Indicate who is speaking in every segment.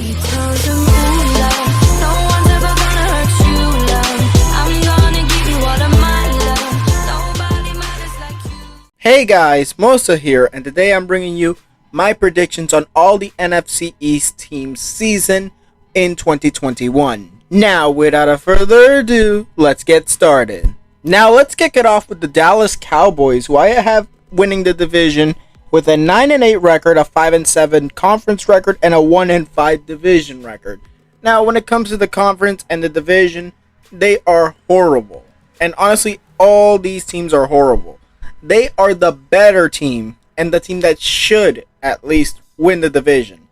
Speaker 1: She tells him, ooh, love, no one's ever gonna hurt you, love. I'm gonna give you all of my love. Nobody matters like you.
Speaker 2: Hey guys, Mosa here, and today I'm bringing you my predictions on all the NFC East teams' season in 2021. Now, without a further ado, let's get started. Now, let's kick it off with the Dallas Cowboys, who I have winning the division with a 9-8 record, a 5-7 conference record, and a 1-5 division record. Now, when it comes to the conference and the division, they are horrible. And honestly, all these teams are horrible. They are the better team and the team that should at least win the division.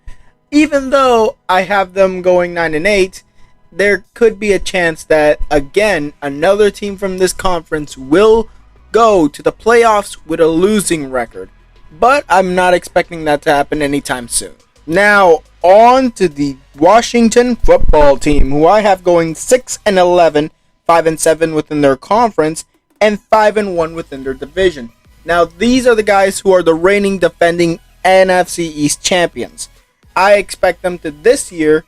Speaker 2: Even though I have them going 9-8, there could be a chance that, again, another team from this conference will go to the playoffs with a losing record. But I'm not expecting that to happen anytime soon. Now, on to the Washington football team, who I have going 6-11, 5-7 within their conference, and 5-1 within their division. Now, these are the guys who are the reigning defending NFC East champions. I expect them to this year,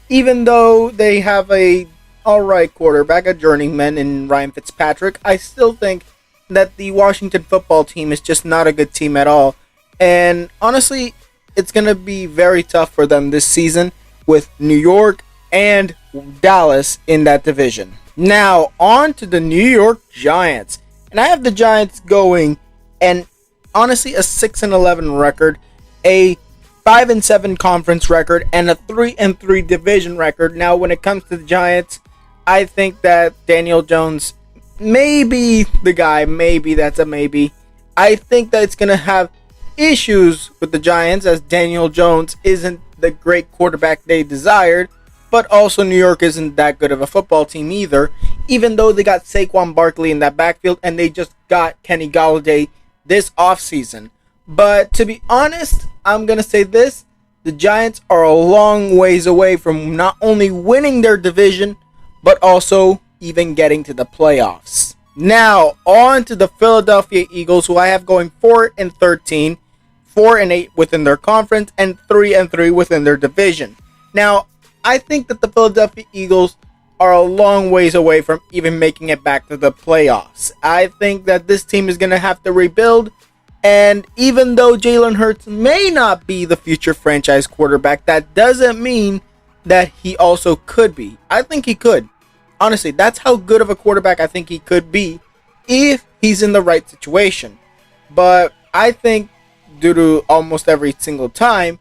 Speaker 2: even though they have a alright quarterback, a journeyman in Ryan Fitzpatrick, I still think that the Washington football team is just not a good team at all. And honestly, it's going to be very tough for them this season with New York and Dallas in that division. Now, on to the New York Giants. And I have the Giants going, and honestly, a 6-11 record, a 5-7 conference record, and a 3-3 division record. Now, when it comes to the Giants, I think that Daniel Jones may be the guy. Maybe that's a maybe. I think that it's going to have issues with the Giants, as Daniel Jones isn't the great quarterback they desired. But also, New York isn't that good of a football team either, even though they got Saquon Barkley in that backfield and they just got Kenny Golladay this offseason. But to be honest, I'm going to say this. The Giants are a long ways away from not only winning their division, but also even getting to the playoffs. Now, on to the Philadelphia Eagles, who I have going 4-13, 4-8 within their conference, and 3-3 within their division. Now, I think that the Philadelphia Eagles are a long ways away from even making it back to the playoffs. I think that this team is going to have to rebuild, and even though Jalen Hurts may not be the future franchise quarterback, that doesn't mean that he also could be. I think he could. Honestly, that's how good of a quarterback I think he could be if he's in the right situation. But I think due to almost every single time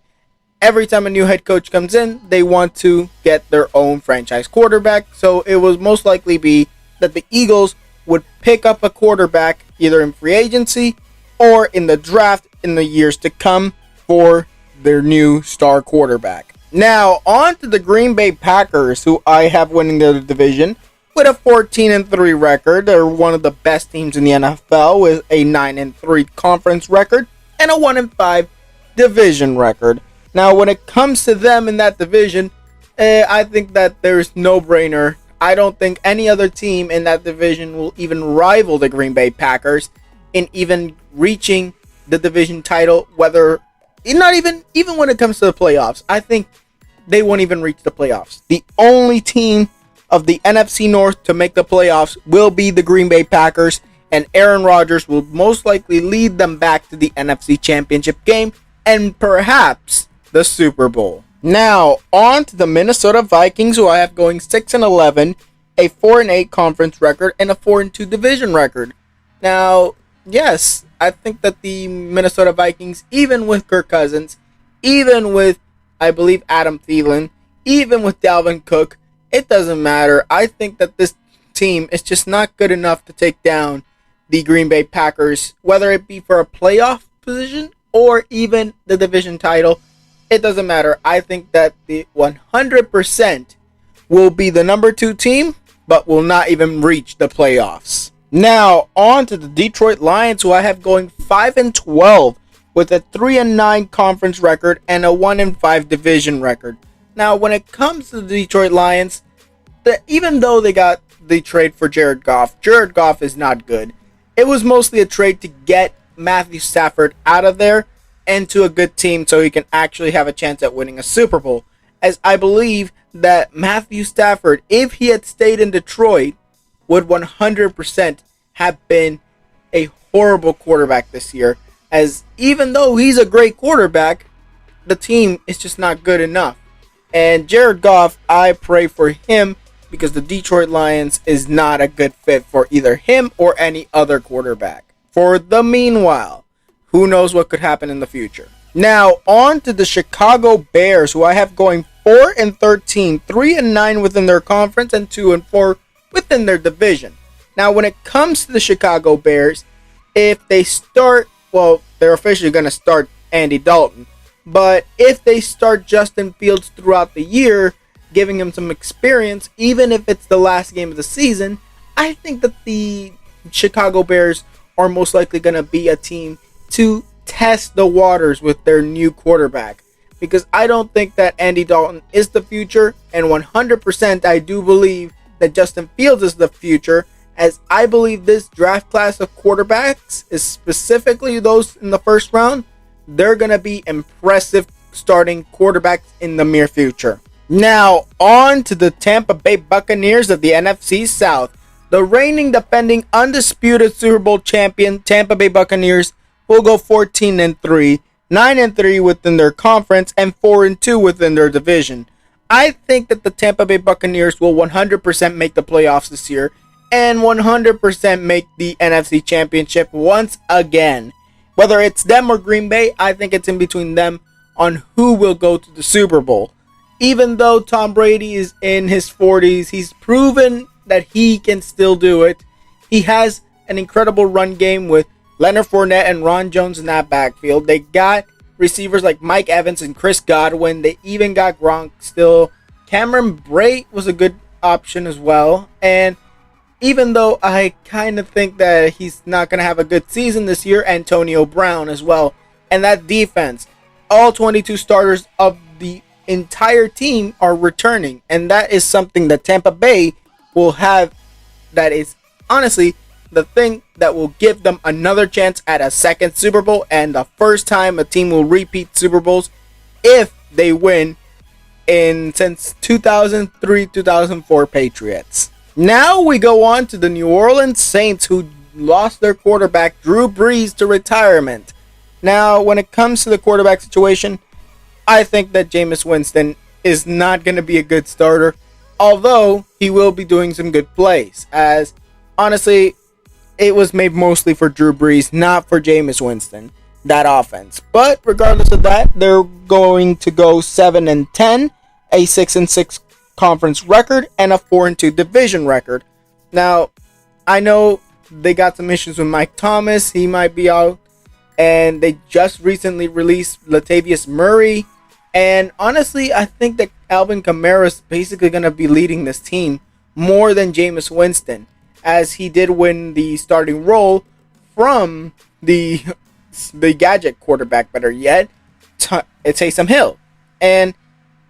Speaker 2: a new head coach comes in, they want to get their own franchise quarterback. So it will most likely be that the Eagles would pick up a quarterback either in free agency or in the draft in the years to come for their new star quarterback. Now, on to the Green Bay Packers, who I have winning their division with a 14-3 record. They're one of the best teams in the NFL with a 9-3 conference record and a 1-5 division record. Now, when it comes to them in that division, I think that there's no brainer. I don't think any other team in that division will even rival the Green Bay Packers in even reaching the division title, whether not even when it comes to the playoffs. I think they won't even reach the playoffs. The only team of the NFC North to make the playoffs will be the Green Bay Packers, and Aaron Rodgers will most likely lead them back to the NFC Championship game and perhaps the Super Bowl. Now, on to the Minnesota Vikings, who I have going 6-11, a 4-8 conference record, and a 4-2 division record. Now, yes, I think that the Minnesota Vikings, even with Kirk Cousins, even with, I believe, Adam Thielen, even with Dalvin Cook, it doesn't matter. I think that this team is just not good enough to take down the Green Bay Packers, whether it be for a playoff position or even the division title. It doesn't matter. I think that the 100% will be the number 2 team, but will not even reach the playoffs. Now, on to the Detroit Lions, who I have going 5-12 with a 3-9 conference record and a 1-5 division record. Now, when it comes to the Detroit Lions, even though they got the trade for Jared Goff is not good. It was mostly a trade to get Matthew Stafford out of there and to a good team so he can actually have a chance at winning a Super Bowl. as I believe that Matthew Stafford, if he had stayed in Detroit, would 100% have been a horrible quarterback this year, as even though he's a great quarterback, the team is just not good enough. And Jared Goff, I pray for him because the Detroit Lions is not a good fit for either him or any other quarterback. For the meanwhile, who knows what could happen in the future. Now, on to the Chicago Bears, who I have going 4-13, 3-9 within their conference, and 2-4 within their division. Now, when it comes to the Chicago Bears, if they start, well, they're officially going to start Andy Dalton. But if they start Justin Fields throughout the year, giving him some experience, even if it's the last game of the season, I think that the Chicago Bears are most likely going to be a team to test the waters with their new quarterback. Because I don't think that Andy Dalton is the future, and 100% I do believe that Justin Fields is the future, as I believe this draft class of quarterbacks, is specifically those in the first round, they're going to be impressive starting quarterbacks in the near future. Now, on to the Tampa Bay Buccaneers of the NFC South. The reigning, defending, undisputed Super Bowl champion Tampa Bay Buccaneers will go 14-3, 9-3 within their conference, and 4-2 within their division. I think that the Tampa Bay Buccaneers will 100% make the playoffs this year and 100% make the NFC Championship once again. Whether it's them or Green Bay, I think it's in between them on who will go to the Super Bowl. Even though Tom Brady is in his 40s, he's proven that he can still do it. He has an incredible run game with Leonard Fournette and Ron Jones in that backfield. They got receivers like Mike Evans and Chris Godwin. They even got Gronk still. Cameron Brate was a good option as well. And even though I kind of think that he's not going to have a good season this year, Antonio Brown as well. And that defense, all 22 starters of the entire team are returning. And that is something that Tampa Bay will have. That is honestly the thing that will give them another chance at a second Super Bowl, and the first time a team will repeat Super Bowls if they win since 2003-2004 Patriots. Now we go on to the New Orleans Saints, who lost their quarterback Drew Brees to retirement. Now, when it comes to the quarterback situation, I think that Jameis Winston is not going to be a good starter, although he will be doing some good plays, as honestly, it was made mostly for Drew Brees, not for Jameis Winston, that offense. But regardless of that, they're going to go 7-10, a 6-6 conference record, and a 4-2 division record. Now, I know they got some issues with Mike Thomas. He might be out. And they just recently released Latavius Murray. And honestly, I think that Alvin Kamara is basically going to be leading this team more than Jameis Winston, as he did win the starting role from the gadget quarterback, better yet, it's Taysom Hill. And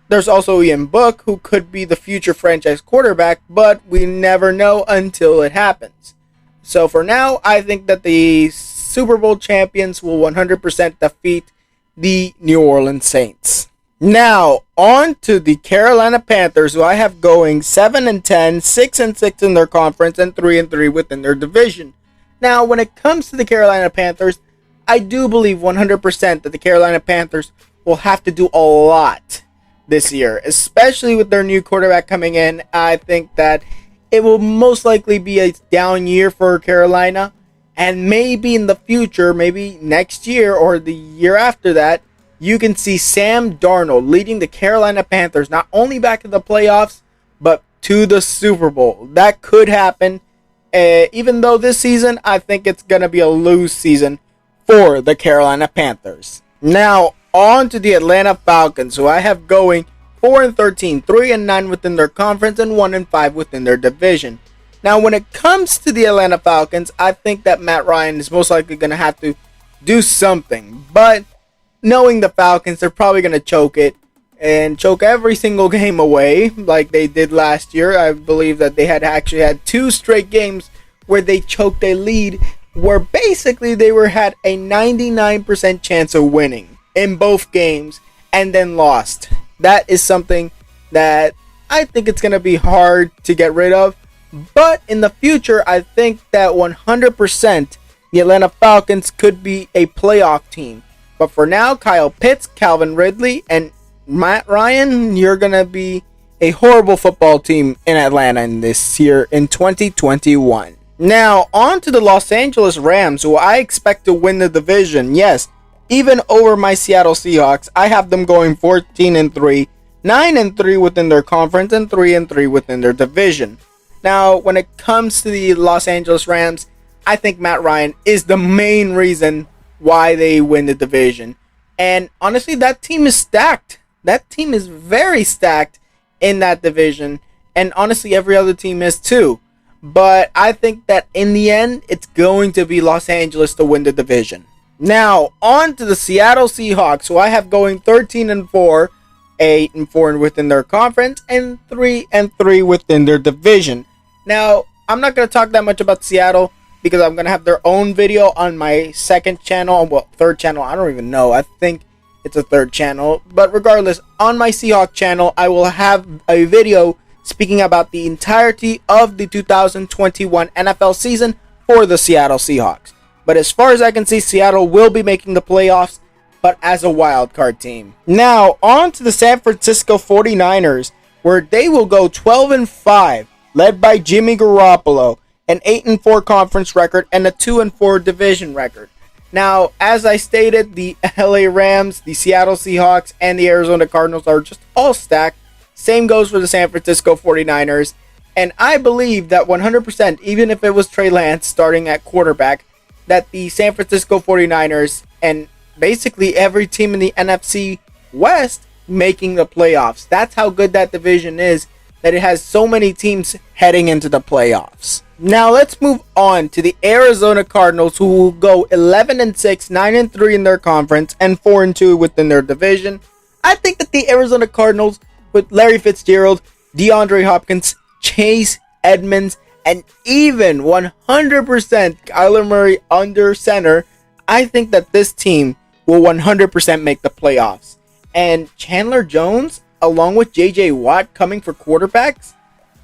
Speaker 2: there's also Ian Book, who could be the future franchise quarterback, but we never know until it happens. So for now, I think that the Super Bowl champions will 100% defeat the New Orleans Saints. Now, on to the Carolina Panthers, who I have going 7-10, 6-6 in their conference, and 3-3 within their division. Now, when it comes to the Carolina Panthers, I do believe 100% that the Carolina Panthers will have to do a lot this year, especially with their new quarterback coming in. I think that it will most likely be a down year for Carolina, and maybe in the future, maybe next year or the year after that, you can see Sam Darnold leading the Carolina Panthers not only back to the playoffs, but to the Super Bowl. That could happen, even though this season, I think it's going to be a lose season for the Carolina Panthers. Now, on to the Atlanta Falcons, who I have going 4-13, 3-9 within their conference, and 1-5 within their division. Now, when it comes to the Atlanta Falcons, I think that Matt Ryan is most likely going to have to do something. But knowing the Falcons, they're probably going to choke it and choke every single game away like they did last year. I believe that they had actually had 2 straight games where they choked a lead, where basically they had a 99% chance of winning in both games and then lost. That is something that I think it's going to be hard to get rid of. But in the future, I think that 100% the Atlanta Falcons could be a playoff team. But for now, Kyle Pitts, Calvin Ridley, and Matt Ryan, you're going to be a horrible football team in Atlanta in this year in 2021. Now, on to the Los Angeles Rams, who I expect to win the division. Yes, even over my Seattle Seahawks. I have them going 14-3, 9-3 within their conference, and 3-3 within their division. Now, when it comes to the Los Angeles Rams, I think Matt Ryan is the main reason why they win the division. And honestly, that team is stacked. That team is very stacked in that division. And honestly, every other team is too. But I think that in the end, it's going to be Los Angeles to win the division. Now, on to the Seattle Seahawks, who I have going 13-4, 8-4 within their conference, and 3-3 within their division. Now, I'm not going to talk that much about Seattle because I'm going to have their own video on my second channel, well, third channel, I don't even know. I think it's a third channel. But regardless, on my Seahawk channel, I will have a video speaking about the entirety of the 2021 NFL season for the Seattle Seahawks. But as far as I can see, Seattle will be making the playoffs, but as a wild card team. Now, on to the San Francisco 49ers, where they will go 12-5, led by Jimmy Garoppolo, an 8-4 conference record and a 2-4 division record. Now, as I stated, the LA Rams, the Seattle Seahawks, and the Arizona Cardinals are just all stacked. Same goes for the San Francisco 49ers. And I believe that 100%, even if it was Trey Lance starting at quarterback, that the San Francisco 49ers and basically every team in the NFC West making the playoffs. That's how good that division is, that it has so many teams heading into the playoffs. Now let's move on to the Arizona Cardinals, who will go 11-6, 9-3 in their conference, and 4-2 within their division. I think that the Arizona Cardinals, with Larry Fitzgerald, DeAndre Hopkins, Chase Edmonds, and even 100% Kyler Murray under center, I think that this team will 100% make the playoffs. And Chandler Jones, along with JJ Watt coming for quarterbacks,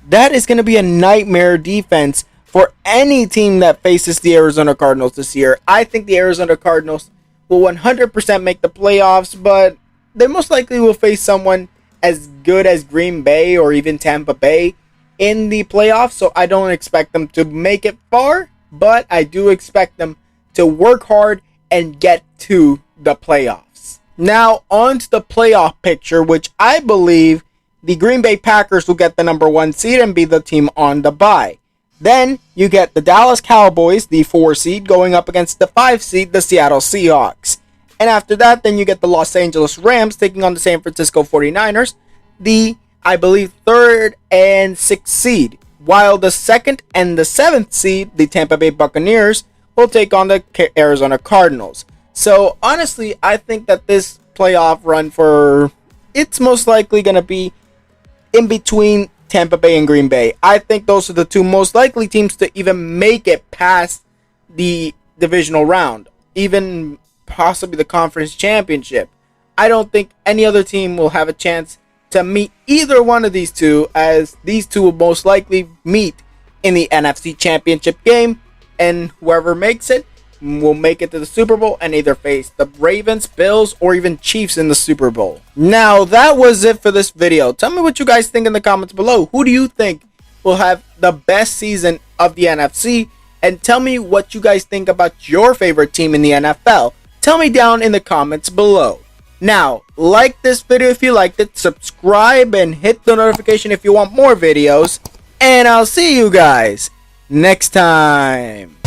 Speaker 2: that is going to be a nightmare defense for any team that faces the Arizona Cardinals this year. I think the Arizona Cardinals will 100% make the playoffs, but they most likely will face someone as good as Green Bay or even Tampa Bay in the playoffs, so I don't expect them to make it far, but I do expect them to work hard and get to the playoffs. Now, on to the playoff picture, which I believe the Green Bay Packers will get the number 1 seed and be the team on the bye. Then, you get the Dallas Cowboys, the 4 seed, going up against the 5 seed, the Seattle Seahawks. And after that, then you get the Los Angeles Rams taking on the San Francisco 49ers, the, I believe, 3rd and 6th seed, while the 2nd and the 7th seed, the Tampa Bay Buccaneers, will take on the Arizona Cardinals. So, honestly, I think that this playoff run it's most likely going to be in between Tampa Bay and Green Bay. I think those are the two most likely teams to even make it past the divisional round, even possibly the conference championship. I don't think any other team will have a chance to meet either one of these two, as these two will most likely meet in the NFC Championship game, and whoever makes it will make it to the Super Bowl and either face the Ravens, Bills, or even Chiefs in the Super Bowl. Now, that was it for this video. Tell me what you guys think in the comments below. Who do you think will have the best season of the NFC? And tell me what you guys think about your favorite team in the NFL. Tell me down in the comments below. Now, like this video if you liked it, subscribe, and hit the notification if you want more videos. And I'll see you guys next time.